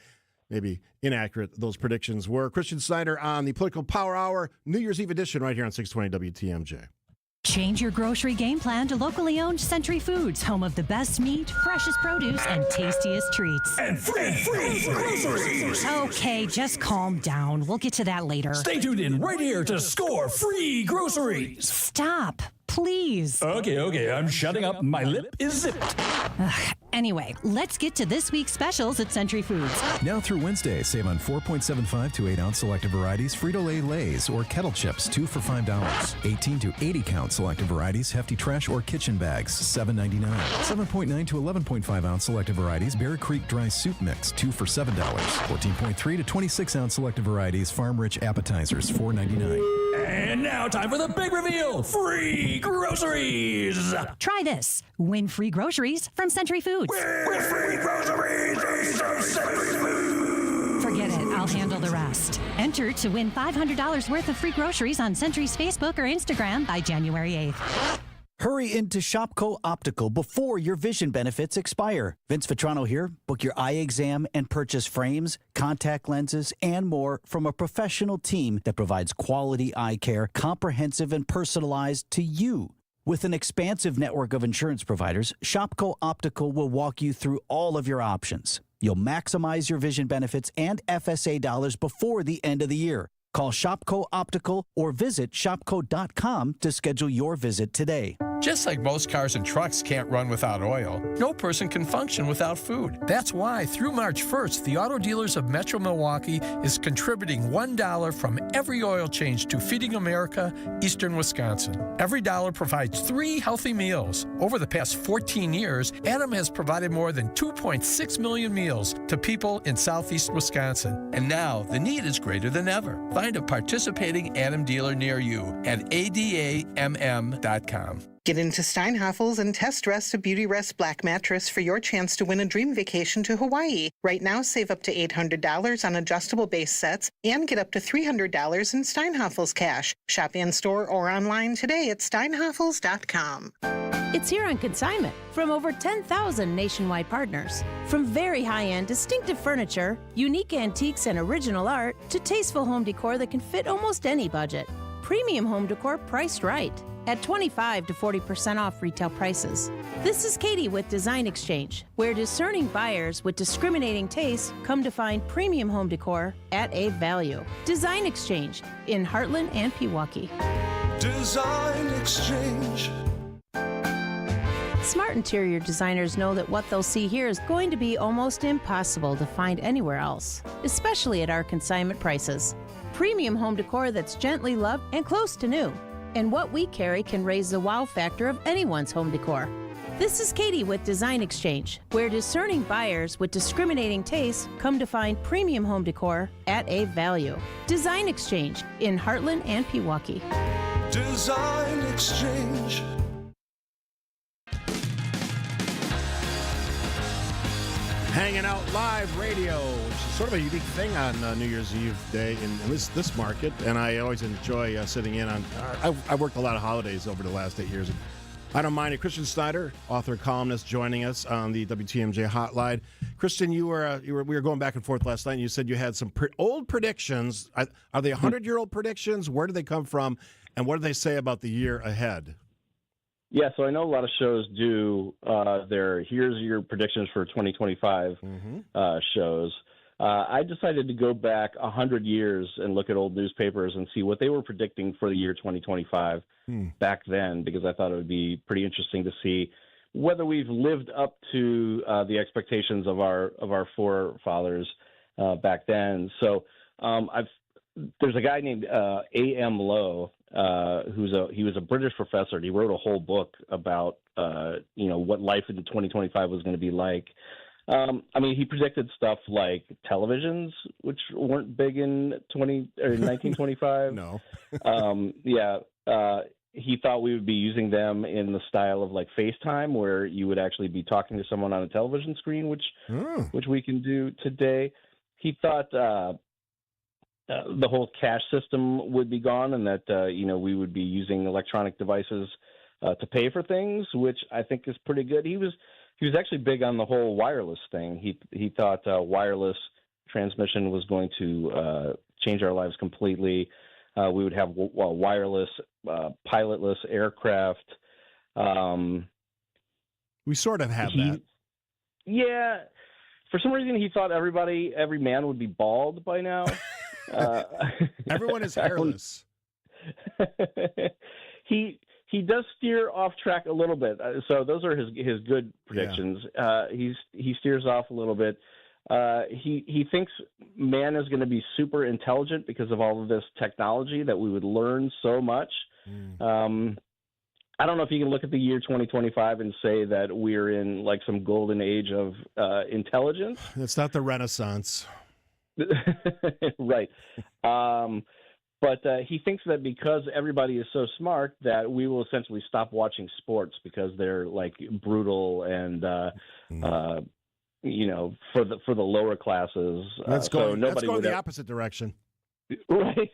maybe inaccurate those predictions were. Christian Snyder on the Political Power Hour, New Year's Eve edition right here on 620 WTMJ. Change your grocery game plan to locally owned Century Foods, home of the best meat, freshest produce, and tastiest treats. And free groceries. Okay, just calm down. We'll get to that later. Stay tuned in right here to score free groceries. Stop, please. Okay, I'm shutting up. My lip is zipped. Anyway, let's get to this week's specials at Century Foods. Now through Wednesday, save on 4.75 to 8 ounce selective varieties Frito-Lay Lays or Kettle Chips, 2 for $5. 18 to 80 count selective varieties Hefty Trash or Kitchen Bags, $7.99. 7.9 to 11.5 ounce selective varieties Bear Creek Dry Soup Mix, 2 for $7. 14.3 to 26 ounce selective varieties Farm Rich Appetizers, $4.99. And now time for the big reveal, free groceries. Try this. Win free groceries from Century Foods. With free groceries from Century Foods. Forget it. I'll handle the rest. Enter to win $500 worth of free groceries on Century's Facebook or Instagram by January 8th. Hurry into Shopco Optical before your vision benefits expire. Vince Vitrano here. Book your eye exam and purchase frames, contact lenses, and more from a professional team that provides quality eye care, comprehensive and personalized to you. With an expansive network of insurance providers, Shopco Optical will walk you through all of your options. You'll maximize your vision benefits and FSA dollars before the end of the year. Call Shopco Optical or visit shopco.com to schedule your visit today. Just like most cars and trucks can't run without oil, no person can function without food. That's why through March 1st, the Auto Dealers of Metro Milwaukee is contributing $1 from every oil change to Feeding America, Eastern Wisconsin. Every dollar provides 3 healthy meals. Over the past 14 years, Adam has provided more than 2.6 million meals to people in southeast Wisconsin. And now the need is greater than ever. Find a participating Adam dealer near you at adamm.com. Get into Steinhafels and test rest a Beauty Rest Black mattress for your chance to win a dream vacation to Hawaii. Right now, save up to $800 on adjustable base sets and get up to $300 in Steinhafels cash. Shop in store or online today at steinhafels.com. It's here on consignment from over 10,000 nationwide partners. From very high-end, distinctive furniture, unique antiques and original art, to tasteful home decor that can fit almost any budget. Premium home decor priced right at 25 to 40% off retail prices. This is Katie with Design Exchange, where discerning buyers with discriminating tastes come to find premium home decor at a value. Design Exchange in Heartland and Pewaukee. Design Exchange. Smart interior designers know that what they'll see here is going to be almost impossible to find anywhere else, especially at our consignment prices. Premium home decor that's gently loved and close to new. And what we carry can raise the wow factor of anyone's home decor. This is Katie with Design Exchange, where discerning buyers with discriminating tastes come to find premium home decor at a value. Design Exchange in Heartland and Pewaukee. Design Exchange. Hanging out live radio, which is sort of a unique thing on New Year's Eve day in this market, and I always enjoy sitting in on. I've worked a lot of holidays over the last 8 years. I don't mind it. Christian Snyder, author, columnist, joining us on the WTMJ hotline. Christian, we were going back and forth last night, and you said you had some old predictions. Are they 100-year-old predictions? Where do they come from, and what do they say about the year ahead? Yeah, so I know a lot of shows do their here's your predictions for 2025 shows. I decided to go back 100 years and look at old newspapers and see what they were predicting for the year 2025 back then, because I thought it would be pretty interesting to see whether we've lived up to the expectations of our forefathers back then. So there's a guy named A.M. Lowe. He was a British professor. And he wrote a whole book about what life in 2025 was going to be like. He predicted stuff like televisions, which weren't big in 1925. No. He thought we would be using them in the style of like FaceTime, where you would actually be talking to someone on a television screen, which we can do today. He thought the whole cash system would be gone, and that we would be using electronic devices to pay for things, which I think is pretty good. He was actually big on the whole wireless thing. He thought wireless transmission was going to change our lives completely. We would have wireless, pilotless aircraft. We sort of have that. Yeah. For some reason, he thought every man would be bald by now. Everyone is hairless. He he does steer off track a little bit. So those are his good predictions. Yeah. He steers off a little bit. He thinks man is going to be super intelligent because of all of this technology, that we would learn so much. I don't know if you can look at the year 2025 and say that we're in like some golden age of intelligence. It's not the Renaissance. Right. But he thinks that because everybody is so smart that we will essentially stop watching sports because they're like brutal and for the lower classes. Let's go the opposite direction. Right.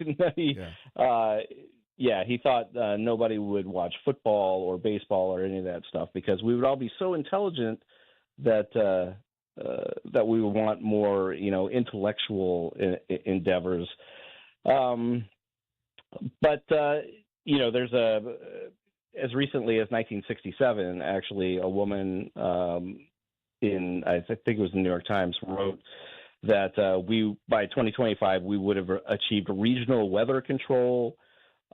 He thought nobody would watch football or baseball or any of that stuff because we would all be so intelligent that we would want more, intellectual endeavors. But there's as recently as 1967, actually, a woman I think it was the New York Times, wrote that by 2025 we would have achieved regional weather control,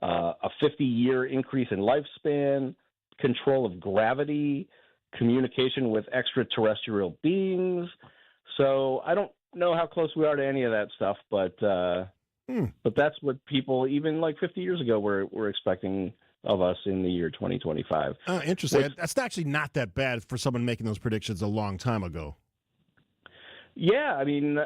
a 50-year increase in lifespan, control of gravity, communication with extraterrestrial beings. So I don't know how close we are to any of that stuff, but that's what people even like 50 years ago were expecting of us in the year 2025. Interesting. That's actually not that bad for someone making those predictions a long time ago. Yeah, I mean,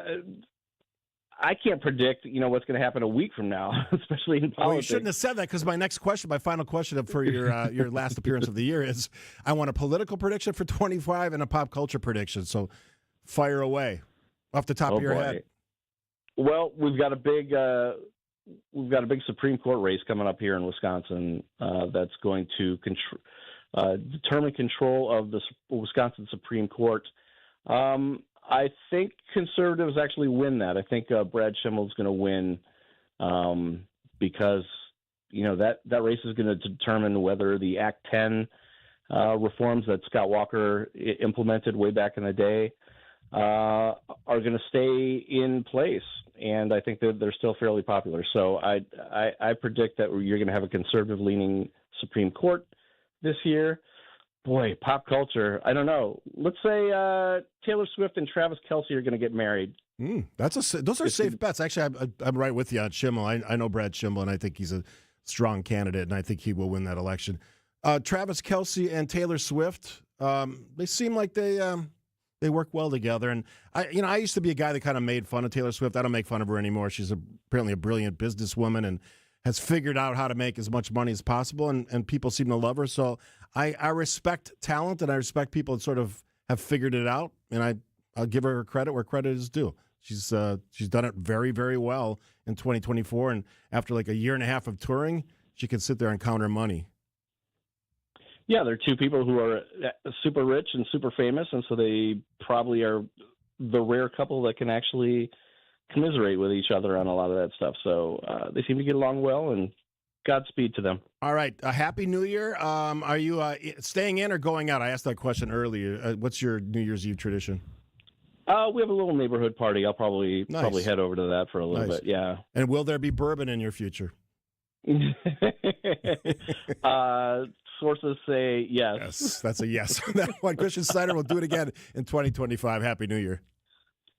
I can't predict, what's going to happen a week from now, especially in politics. Well, you shouldn't have said that because my final question for your last appearance of the year is, I want a political prediction for 25 and a pop culture prediction. So fire away off the top of your head. Well, we've got a big Supreme Court race coming up here in Wisconsin that's going to determine control of the Wisconsin Supreme Court. I think conservatives actually win that. I think Brad Schimmel's going to win because that race is going to determine whether the Act 10 reforms that Scott Walker implemented way back in the day are going to stay in place. And I think that they're still fairly popular. So I predict that you're going to have a conservative-leaning Supreme Court this year. Boy, pop culture, I don't know. Let's say Taylor Swift and Travis Kelce are going to get married. Those are safe bets. Actually, I'm right with you on Schimmel. I know Brad Schimmel, and I think he's a strong candidate, and I think he will win that election. Travis Kelce and Taylor Swift, they seem like they work well together. And I used to be a guy that kind of made fun of Taylor Swift. I don't make fun of her anymore. She's apparently a brilliant businesswoman and has figured out how to make as much money as possible, and people seem to love her. So I respect talent, and I respect people that sort of have figured it out, and I'll give her credit where credit is due. She's done it very, very well in 2024, and after like a year and a half of touring, she can sit there and count her money. Yeah, they're two people who are super rich and super famous, and so they probably are the rare couple that can actually commiserate with each other on a lot of that stuff. So they seem to get along well, and Godspeed to them. All right. Happy New Year. Are you staying in or going out? I asked that question earlier. What's your New Year's Eve tradition? We have a little neighborhood party. I'll probably head over to that for a little bit. Yeah. And will there be bourbon in your future? Sources say yes. Yes, that's a yes on that one. Christian Snyder will do it again in 2025. Happy New Year.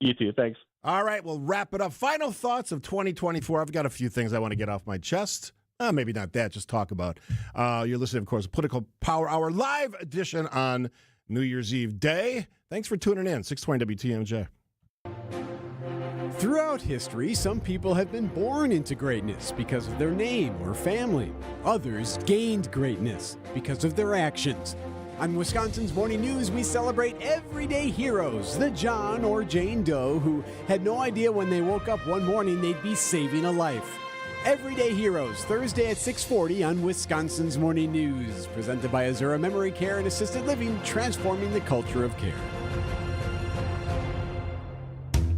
You too. Thanks. All right, we'll wrap it up. Final thoughts of 2024. I've got a few things I want to get off my chest. Maybe not that, just talk about. You're listening, of course, to Political Power Hour live edition on New Year's Eve day. Thanks for tuning in. 620 WTMJ. Throughout history, some people have been born into greatness because of their name or family. Others gained greatness because of their actions. On Wisconsin's Morning News, we celebrate everyday heroes, the John or Jane Doe who had no idea when they woke up one morning they'd be saving a life. Everyday Heroes, Thursday at 6:40 on Wisconsin's Morning News. Presented by Azura Memory Care and Assisted Living, transforming the culture of care.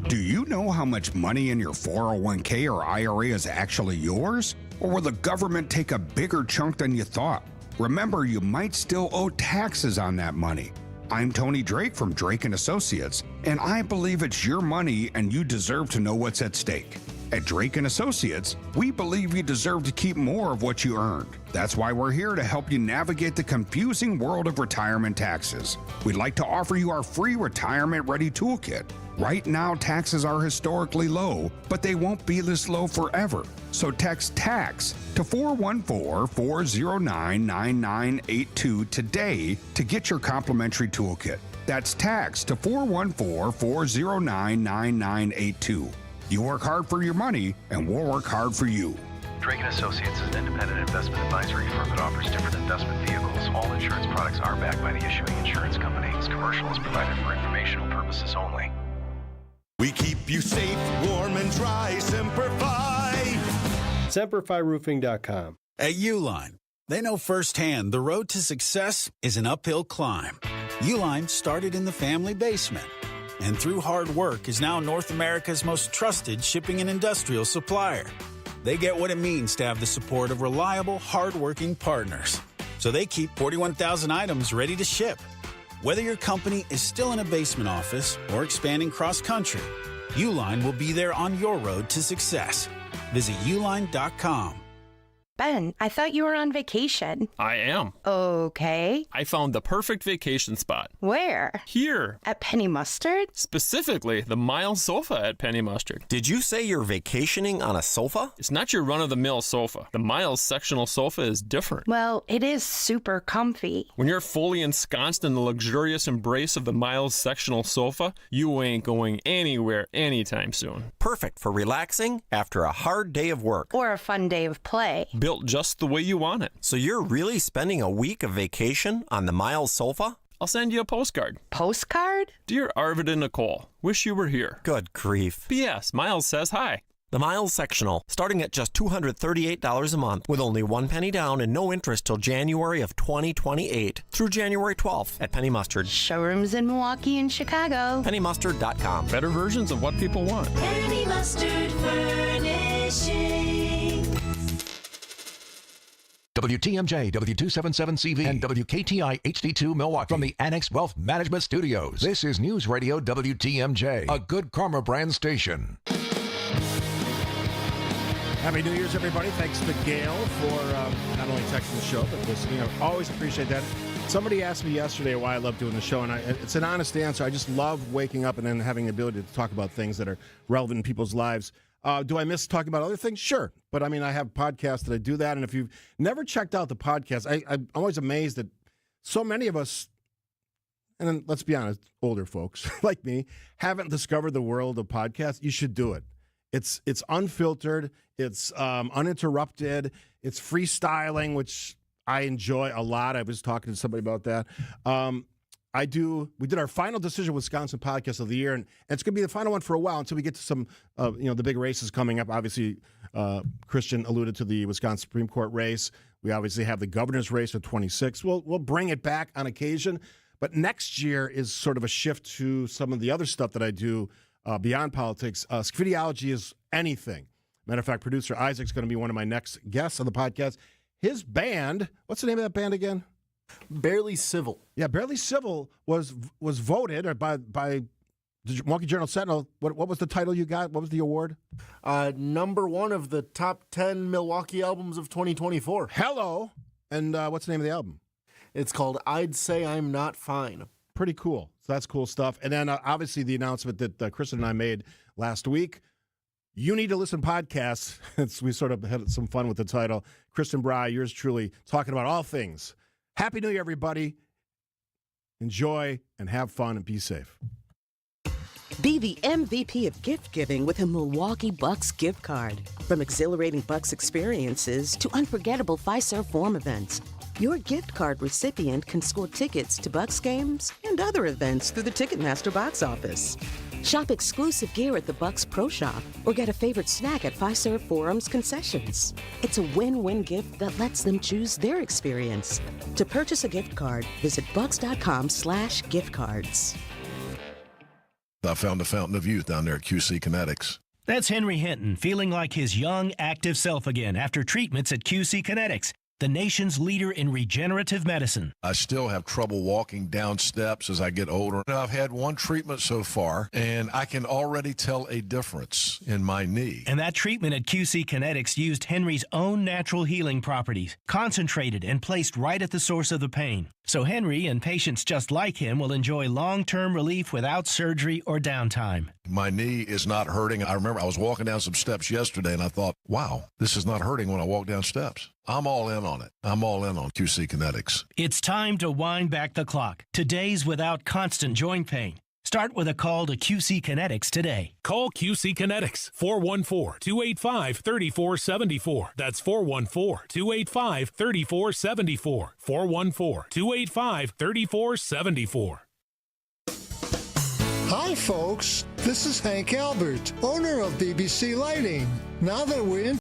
Do you know how much money in your 401k or IRA is actually yours? Or will the government take a bigger chunk than you thought? Remember, you might still owe taxes on that money. I'm Tony Drake from Drake & Associates, and I believe it's your money and you deserve to know what's at stake. At Drake & Associates, we believe you deserve to keep more of what you earned. That's why we're here to help you navigate the confusing world of retirement taxes. We'd like to offer you our free Retirement Ready Toolkit. Right now, taxes are historically low, but they won't be this low forever. So text TAX to 414-409-9982 today to get your complimentary toolkit. That's TAX to 414-409-9982. You work hard for your money, and we'll work hard for you. Drake & Associates is an independent investment advisory firm that offers different investment vehicles. All insurance products are backed by the issuing insurance company. This commercial is provided for informational purposes only. We keep you safe, warm, and dry. Semper Fi. SemperFiRoofing.com. At Uline, they know firsthand the road to success is an uphill climb. Uline started in the family basement, and through hard work is now North America's most trusted shipping and industrial supplier. They get what it means to have the support of reliable, hard-working partners. So they keep 41,000 items ready to ship. Whether your company is still in a basement office or expanding cross-country, Uline will be there on your road to success. Visit uline.com. Ben, I thought you were on vacation. I am. Okay. I found the perfect vacation spot. Where? Here. At Penny Mustard? Specifically, the Miles sofa at Penny Mustard. Did you say you're vacationing on a sofa? It's not your run-of-the-mill sofa. The Miles sectional sofa is different. Well, it is super comfy. When you're fully ensconced in the luxurious embrace of the Miles sectional sofa, you ain't going anywhere anytime soon. Perfect for relaxing after a hard day of work. Or a fun day of play. Built just the way you want it. So you're really spending a week of vacation on the Miles sofa? I'll send you a postcard. Postcard? Dear Arvid and Nicole, wish you were here. Good grief. P.S. Miles says hi. The Miles sectional, starting at just $238 a month with only 1 penny down and no interest till January of 2028 through January 12th at Penny Mustard. Showrooms in Milwaukee and Chicago. PennyMustard.com. Better versions of what people want. Penny Mustard Furnishing. WTMJ, W277CV, and WKTI HD2 Milwaukee from the Annex Wealth Management Studios. This is News Radio WTMJ, a Good Karma brand station. Happy New Year's, everybody. Thanks to Gail for not only texting the show, but listening. I always appreciate that. Somebody asked me yesterday why I love doing the show, and it's an honest answer. I just love waking up and then having the ability to talk about things that are relevant in people's lives. Do I miss talking about other things? Sure. But, I mean, I have podcasts that I do that. And if you've never checked out the podcast, I'm always amazed that so many of us, and then let's be honest, older folks like me, haven't discovered the world of podcasts. You should do it. It's unfiltered. It's uninterrupted. It's freestyling, which I enjoy a lot. I was talking to somebody about that. We did our final Decision Wisconsin podcast of the year, and it's going to be the final one for a while until we get to some, the big races coming up. Obviously, Christian alluded to the Wisconsin Supreme Court race. We obviously have the governor's race at 26. We'll bring it back on occasion, but next year is sort of a shift to some of the other stuff that I do beyond politics. Scaffidi is anything. Matter of fact, producer Isaac's going to be one of my next guests on the podcast. His band, what's the name of that band again? Barely Civil. Yeah, Barely Civil was voted by the Milwaukee Journal-Sentinel. What was the title you got? What was the award? Number one of the top 10 Milwaukee albums of 2024. Hello. And what's the name of the album? It's called I'd Say I'm Not Fine. Pretty cool. So that's cool stuff. And then obviously the announcement that Kristen and I made last week. You Need to Listen podcasts. We sort of had some fun with the title. Kristen Bry, yours truly, talking about all things. Happy New Year, everybody. Enjoy and have fun and be safe. Be the MVP of gift giving with a Milwaukee Bucks gift card. From exhilarating Bucks experiences to unforgettable Fiserv Forum events, your gift card recipient can score tickets to Bucks games and other events through the Ticketmaster box office. Shop exclusive gear at the Bucks Pro Shop or get a favorite snack at Fiserv Forum's concessions. It's a win-win gift that lets them choose their experience. To purchase a gift card, visit bucks.com/gift cards. I found a fountain of youth down there at QC Kinetics. That's Henry Hinton, feeling like his young, active self again after treatments at QC Kinetics. the nation's leader in regenerative medicine. I still have trouble walking down steps as I get older. I've had one treatment so far, and I can already tell a difference in my knee. And that treatment at QC Kinetics used Henry's own natural healing properties, concentrated and placed right at the source of the pain. So Henry and patients just like him will enjoy long-term relief without surgery or downtime. My knee is not hurting. I remember I was walking down some steps yesterday, and I thought, wow, this is not hurting when I walk down steps. I'm all in on it. I'm all in on QC Kinetics. It's time to wind back the clock to days without constant joint pain. Start with a call to QC Kinetics today. Call QC Kinetics, 414-285-3474. That's 414-285-3474. 414-285-3474. Hi, folks. This is Hank Albert, owner of BBC Lighting. Now that we're in